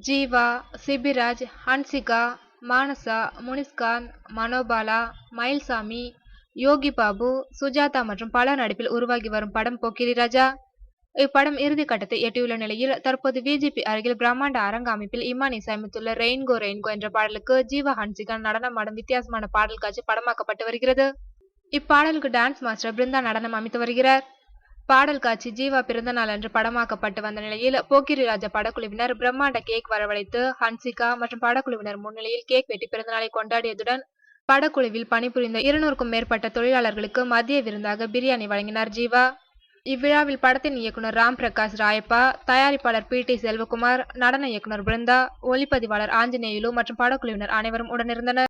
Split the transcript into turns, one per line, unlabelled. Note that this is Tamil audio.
ஜீவா, சிபிராஜ், ஹன்சிகா, மானசா, முனிஸ்கான், மனோபாலா, மயில்சாமி, யோகி பாபு, சுஜாதா மற்றும் பலர் நடிப்பில் உருவாகி வரும் படம் போக்கிரி ராஜா. இப்படம் இறுதி கட்டத்தை எட்டியுள்ள நிலையில் தற்போது விஜிபி அருகில் பிரம்மாண்ட அரங்க அமைப்பில் இமான் இசையமைத்துள்ள ரெயின்கோ ரெயின்கோ என்ற பாடலுக்கு ஜீவா ஹன்சிகா நடனமாடும் வித்தியாசமான பாடல் காட்சி படமாக்கப்பட்டு வருகிறது. இப்பாடலுக்கு டான்ஸ் மாஸ்டர் பிருந்தா நடனம் அமைத்து வருகிறார். பாடல் காட்சி ஜீவா பிறந்த நாள் அன்று படமாக்கப்பட்டு வந்த நிலையில் போக்கிரி ராஜா படக்குழுவினர் பிரம்மாண்ட கேக் வரவழைத்து ஹன்சிகா மற்றும் படக்குழுவினர் முன்னிலையில் கேக் வெட்டி பிறந்தநாளை கொண்டாடியதுடன் படக்குழுவில் பணிபுரிந்த 200க்கும் மேற்பட்ட தொழிலாளர்களுக்கு மதிய விருந்தாக பிரியாணி வழங்கினார் ஜீவா. இவ்விழாவில் படத்தின் இயக்குனர் ராம் பிரகாஷ் ராயப்பா, தயாரிப்பாளர் பி டி செல்வகுமார், நடன இயக்குனர் பிருந்தா, ஒளிப்பதிவாளர் ஆஞ்சநேயுலு மற்றும் படக்குழுவினர் அனைவரும் உடனிருந்தனர்.